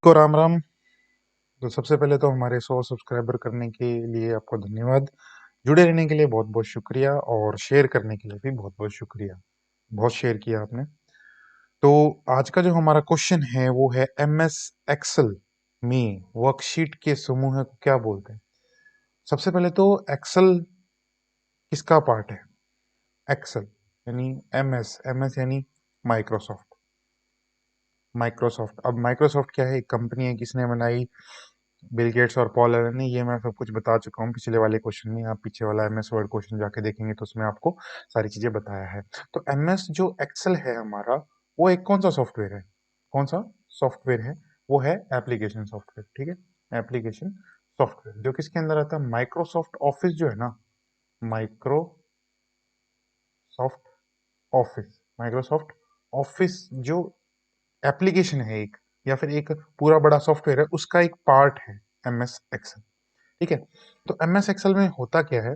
को राम राम। तो सबसे पहले तो हमारे 100 सब्सक्राइबर करने के लिए आपको धन्यवाद। जुड़े रहने के लिए बहुत बहुत शुक्रिया और शेयर करने के लिए भी बहुत बहुत शुक्रिया। बहुत शेयर किया आपने। तो आज का जो हमारा क्वेश्चन है वो है एमएस एक्सेल में वर्कशीट के समूह को क्या बोलते हैं। सबसे पहले तो एक्सेल किसका पार्ट है। एक्सेल यानी एमएस एमएस यानी माइक्रोसॉफ्ट। माइक्रोसॉफ्ट अब माइक्रोसॉफ्ट क्या है, एक कंपनी है, किसने बनाई, बिल गेट्स और पॉल एलन ने। ये मैं सब कुछ बता चुका हूँ पिछले वाले क्वेश्चन में। आप पीछे वाला एमएस वर्ड क्वेश्चन जाके देखेंगे तो उसमें आपको सारी चीजें बताया है। तो एमएस जो एक्सेल है हमारा, वो एक कौन सा सॉफ्टवेयर है, कौन सा सॉफ्टवेयर है, वो है एप्लीकेशन सॉफ्टवेयर। ठीक है, एप्लीकेशन सॉफ्टवेयर जो किसके अंदर आता है, माइक्रोसॉफ्ट ऑफिस जो है ना, माइक्रोसॉफ्ट ऑफिस, माइक्रोसॉफ्ट ऑफिस जो एप्लीकेशन है एक, या फिर एक पूरा बड़ा सॉफ्टवेयर है, उसका एक पार्ट है एमएस एक्सेल। ठीक है, तो एमएस एक्सेल में होता क्या है,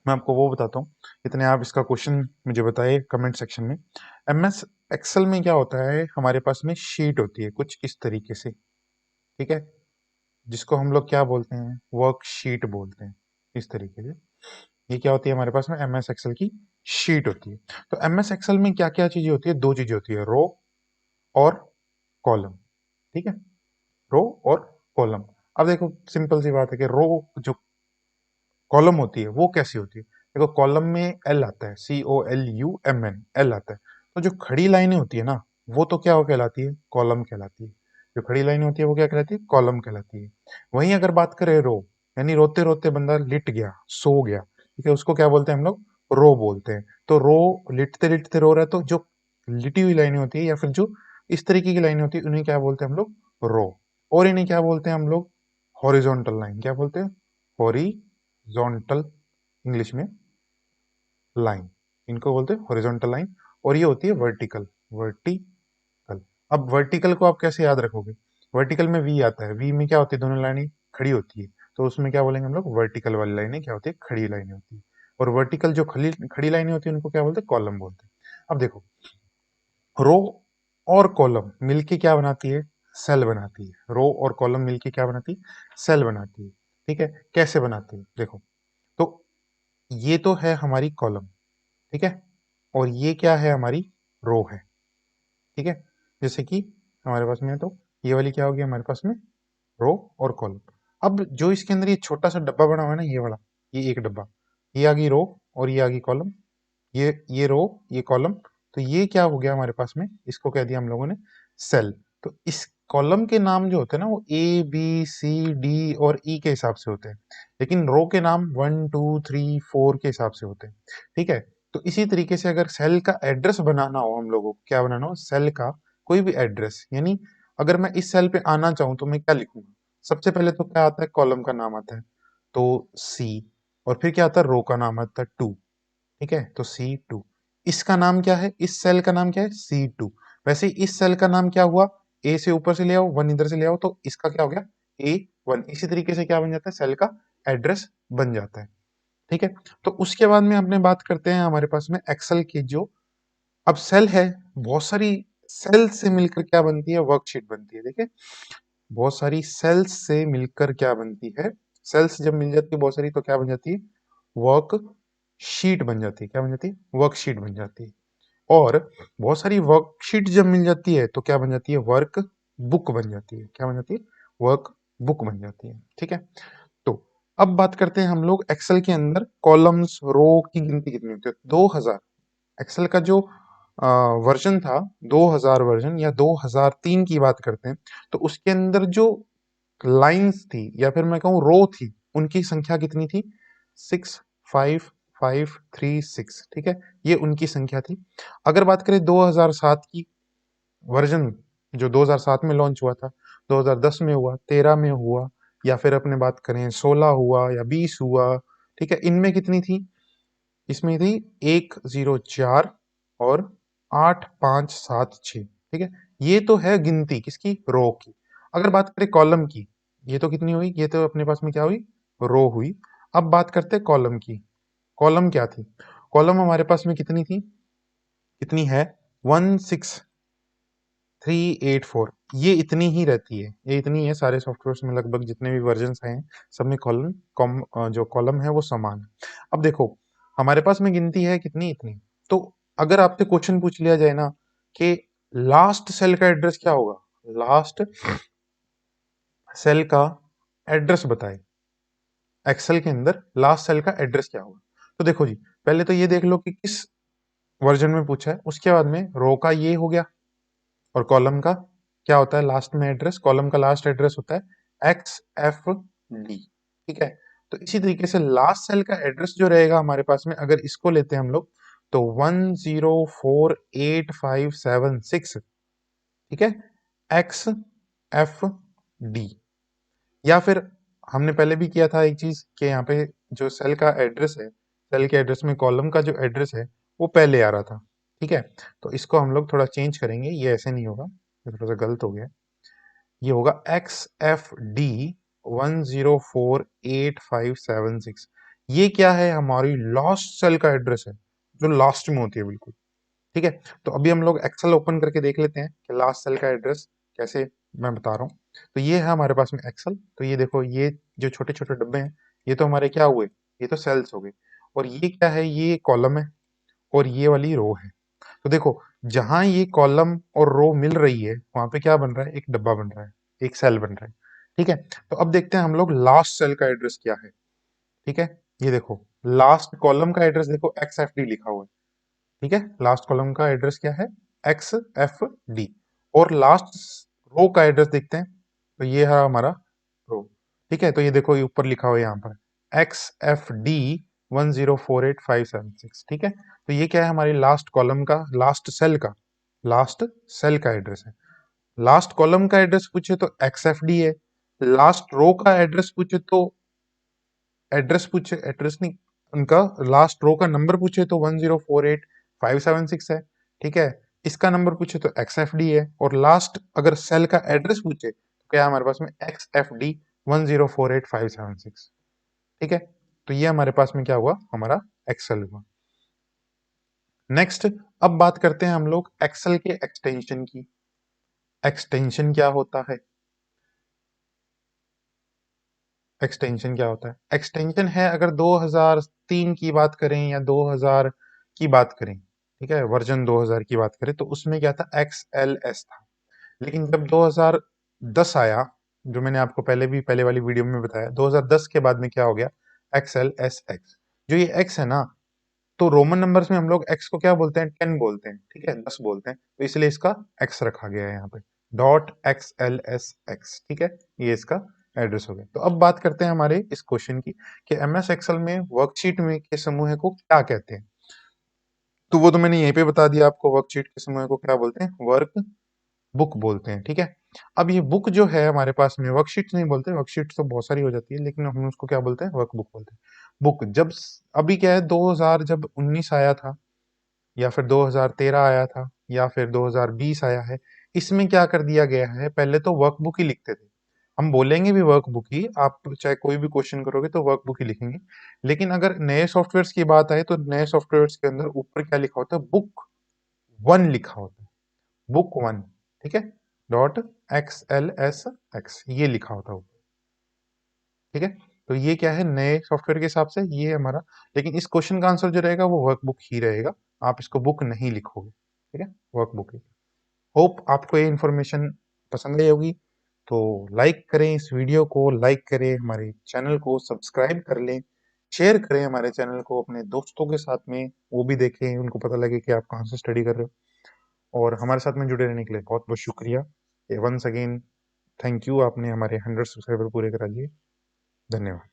मैं आपको वो बताता हूँ। इतने आप इसका क्वेश्चन मुझे बताइए कमेंट सेक्शन में। एमएस एक्सेल में क्या होता है, हमारे पास में शीट होती है कुछ इस तरीके से। ठीक है, जिसको हम लोग क्या बोलते हैं, वर्कशीट बोलते हैं, इस तरीके से। ये क्या होती है हमारे पास में, एमएस एक्सेल की शीट होती है। तो एमएस एक्सेल में क्या क्या चीजें होती है, दो चीजें होती है, रो और कॉलम। ठीक है, रो और कॉलम। अब देखो सिंपल सी बात है कि रो जो कॉलम होती है वो कैसी होती है। देखो कॉलम में एल आता है, COLUMN, एल आता है। तो जो खड़ी लाइनें होती है ना, वो तो क्या हो कहलाती है, कॉलम कहलाती है। जो खड़ी लाइनें होती है वो क्या कहलाती है, कॉलम कहलाती है। वहीं अगर बात करें रो, यानी रोते रोते बंदा लिट गया, सो गया, ठीक है, उसको क्या बोलते हैं हम लोग, रो बोलते हैं। तो रो, लिटते लिटते रो रहा है, तो जो लिटी हुई लाइनें होती है या फिर जो इस तरीके की लाइनें होती है, उन्हें क्या बोलते हैं हम लोग, रो। और इन्हें क्या बोलते हैं हम लोग, हॉरिजॉन्टल लाइन। क्या बोलते हैं, हॉरिजॉन्टल, इंग्लिश में लाइन, इनको बोलते हैं हॉरिजॉन्टल लाइन। और ये होती है वर्टिकल, वर्टिकल। अब वर्टिकल को आप कैसे याद रखोगे, वर्टिकल में वी आता है, वी में क्या होती है, दोनों लाइनें खड़ी होती है, तो उसमें क्या बोलेंगे हम लोग, वर्टिकल वाली लाइनें क्या होती है, खड़ी लाइनें होती है। और वर्टिकल जो खड़ी खड़ी लाइनें होती है उनको क्या बोलते हैं, कॉलम बोलते हैं। अब देखो, रो और कॉलम मिलके क्या बनाती है, सेल बनाती है। रो और कॉलम मिलके क्या बनाती है, सेल बनाती है। ठीक है, कैसे बनाती है देखो। तो ये तो है हमारी कॉलम, ठीक है, और ये क्या है, हमारी रो है। ठीक है, जैसे कि हमारे पास में है, तो ये वाली क्या होगी हमारे पास में, रो और कॉलम। अब जो इसके अंदर ये छोटा सा डब्बा बना हुआ है ना, ये वाला, ये एक डब्बा, ये आ गई रो और ये आ गई कॉलम। ये रो, ये कॉलम। तो ये क्या हो गया हमारे पास में, इसको कह दिया हम लोगों ने सेल। तो इस कॉलम के नाम जो होते हैं ना, वो A B C D और E के हिसाब से होते हैं, लेकिन रो के नाम 1 2 3 4 के हिसाब से होते हैं। ठीक है, तो इसी तरीके से अगर सेल का एड्रेस बनाना हो हम लोगों को, क्या बनाना हो, सेल का कोई भी एड्रेस, यानी अगर मैं इस सेल पे आना चाहूं तो मैं क्या लिखूंगा, सबसे पहले तो क्या आता है, कॉलम का नाम आता है, तो C। और फिर क्या आता है, रो का नाम आता है 2। ठीक है, तो C2। इसका नाम क्या है, इस सेल का नाम क्या है, C2। वैसे ही इस सेल का नाम क्या हुआ, ए से ऊपर से ले आओ, वन इधर से ले आओ, तो इसका क्या हो गया, A1। इसी तरीके से क्या बन जाता है, सेल का एड्रेस बन जाता है। ठीक है, तो उसके बाद में अपने बात करते हैं हमारे पास में एक्सेल की, जो अब सेल है, बहुत सारी सेल से मिलकर क्या बनती है, वर्कशीट बनती है। देखिए, बहुत सारी सेल्स से मिलकर क्या बनती है, सेल्स जब मिल जाती है बहुत सारी, तो क्या बन जाती है, वर्क शीट बन जाती है। क्या बन जाती है, वर्कशीट बन जाती है। और बहुत सारी वर्कशीट जब मिल जाती है तो क्या बन जाती है, वर्क बुक बन जाती है। क्या बन जाती है, वर्क बुक बन जाती है। ठीक है, तो अब बात करते हैं हम लोग एक्सेल के अंदर कॉलम्स, रो की गिनती कितनी होती है, 2000। एक्सेल का जो वर्जन था, 2000 वर्जन या 2003 की बात करते हैं, तो उसके अंदर जो लाइंस थी या फिर मैं कहूँ रो थी, उनकी संख्या कितनी थी, 65536। ठीक है, ये उनकी संख्या थी। अगर बात करें 2007 की वर्जन, जो 2007 में लॉन्च हुआ था, 2010 में हुआ, 13 में हुआ, या फिर अपने बात करें 16 हुआ या 20 हुआ, ठीक है, इनमें कितनी थी, इसमें थी 104 और 8576। ठीक है, ये तो है गिनती किसकी, रो की। अगर बात करें कॉलम की, ये तो कितनी हुई, ये तो अपने पास में क्या हुई, रो हुई। अब बात करते हैं कॉलम की। कॉलम क्या थी, कॉलम हमारे पास में कितनी थी, कितनी है, 16, 384 ये इतनी ही रहती है, ये इतनी है सारे सॉफ्टवेयर्स में, लगभग जितने भी वर्जन आए हैं सब में जो कॉलम है वो समान है। अब देखो हमारे पास में गिनती है कितनी, इतनी। तो अगर आपसे क्वेश्चन पूछ लिया जाए ना कि लास्ट सेल का एड्रेस क्या होगा, लास्ट सेल का एड्रेस बताए, एक्सेल के अंदर लास्ट सेल का एड्रेस क्या होगा। तो देखो जी, पहले तो ये देख लो कि किस वर्जन में पूछा है, उसके बाद में रो का ये हो गया और कॉलम का क्या होता है लास्ट में एड्रेस, कॉलम का लास्ट एड्रेस होता है एक्स एफ डी। ठीक है, तो इसी तरीके से लास्ट सेल का एड्रेस जो रहेगा हमारे पास में, अगर इसको लेते हैं हम लोग तो 104856, ठीक है, एक्स एफ डी। या फिर हमने पहले भी किया था एक चीज कि यहाँ पे जो सेल का एड्रेस है, सेल के एड्रेस में कॉलम का जो एड्रेस है वो पहले आ रहा था। ठीक है, तो इसको हम लोग थोड़ा चेंज करेंगे, ये ऐसे नहीं होगा, ये थोड़ा सा गलत हो गया। ये होगा एक्स एफ डी 104856। ये क्या है, हमारी लास्ट सेल का एड्रेस है जो लास्ट में होती है बिल्कुल। ठीक है, तो अभी हम लोग एक्सेल ओपन करके देख लेते हैं कि लास्ट सेल का एड्रेस कैसे, मैं बता रहा हूँ। तो ये है हमारे पास में एक्सेल, तो ये देखो ये जो छोटे छोटे डब्बे हैं ये तो हमारे क्या हुए, ये तो सेल्स हो गए। और ये क्या है, ये कॉलम है और ये वाली रो है। तो देखो जहां ये कॉलम और रो मिल रही है वहां पे क्या बन रहा है, एक डब्बा बन रहा है, एक सेल बन रहा है। ठीक है, तो अब देखते हैं हम लोग लास्ट सेल का एड्रेस क्या है। ठीक है, ये देखो लास्ट कॉलम का एड्रेस देखो एक्स एफ डी लिखा हुआ है। ठीक है, लास्ट कॉलम का एड्रेस क्या है, एक्स एफ डी। और लास्ट रो का एड्रेस देखते हैं, तो ये है हमारा रो। ठीक है, तो ये देखो ये ऊपर लिखा हुआ है यहाँ पर एक्स एफ डी 104856। ठीक है, तो ये क्या है, हमारी लास्ट कॉलम का, लास्ट सेल का एड्रेस है। लास्ट कॉलम का एड्रेस पूछे तो एक्स एफ डी है, लास्ट रो का एड्रेस पूछे तो एड्रेस नहीं, उनका लास्ट रो का नंबर पूछे तो 104856 है। ठीक है, इसका नंबर पूछे तो एक्स एफ डी है, और लास्ट अगर सेल का एड्रेस पूछे तो क्या है हमारे पास में एक्स एफ डी 104856। ठीक है, तो ये हमारे पास में क्या हुआ, हमारा एक्सेल हुआ। नेक्स्ट, अब बात करते हैं हम लोग एक्सेल के एक्सटेंशन की। एक्सटेंशन क्या होता है, एक्सटेंशन क्या होता है, एक्सटेंशन है अगर 2003 की बात करें या 2000 की बात करें, ठीक है, वर्जन 2000 की बात करें तो उसमें क्या था, एक्स एल एस था। लेकिन जब 2010 आया, जो मैंने आपको पहले भी पहले वाली वीडियो में बताया, 2010 के बाद में क्या हो गया, एक्स एल एस एक्स। जो ये एक्स है ना, तो रोमन नंबर्स में हम लोग एक्स को क्या बोलते हैं, 10 बोलते हैं, ठीक है, 10 बोलते हैं, तो इसलिए इसका एक्स रखा गया है यहाँ पे, dot x L S x. ठीक है, ये इसका एड्रेस हो गया। तो अब बात करते हैं हमारे इस क्वेश्चन की कि एम एस एक्सेल में वर्कशीट में के समूह को क्या कहते हैं। तो वो तो मैंने यहीं पे बता दिया आपको, वर्कशीट के समूह को क्या बोलते हैं, वर्क बुक बोलते हैं। ठीक है, अब ये बुक जो है हमारे पास में, वर्कशीट नहीं बोलते, वर्कशीट तो बहुत सारी हो जाती है, लेकिन हम उसको क्या बोलते हैं, वर्क बुक बोलते हैं। बुक अभी क्या है, 2000 जब 19 आया था या फिर 2013 आया था या फिर 2020 आया है, इसमें क्या कर दिया गया है, पहले तो वर्कबुक ही लिखते थे। हम बोलेंगे भी वर्कबुक ही, आप चाहे कोई भी क्वेश्चन करोगे तो वर्कबुक ही लिखेंगे। लेकिन अगर नए सॉफ्टवेयर्स की बात आए तो नए सॉफ्टवेयर्स के अंदर ऊपर क्या लिखा होता है, बुक वन लिखा होता है, बुक वन। ठीक है, dot x L S x ये लिखा होता है। ठीक है, तो ये क्या है, नए सॉफ्टवेयर के हिसाब से ये हमारा, लेकिन इस क्वेश्चन का आंसर जो रहेगा वो वर्कबुक ही रहेगा, आप इसको बुक नहीं लिखोगे। ठीक है, वर्कबुक ही। होप आपको ये इन्फॉर्मेशन पसंद आई होगी, तो लाइक करें इस वीडियो को, लाइक करें हमारे चैनल को, सब्सक्राइब कर लें, शेयर करें हमारे चैनल को अपने दोस्तों के साथ में, वो भी देखें, उनको पता लगे कि आप कहाँ से स्टडी कर रहे हो। और हमारे साथ में जुड़े रहने के लिए बहुत बहुत शुक्रिया। वंस अगेन थैंक यू, आपने हमारे 100 सब्सक्राइबर पूरे करा दिए। धन्यवाद।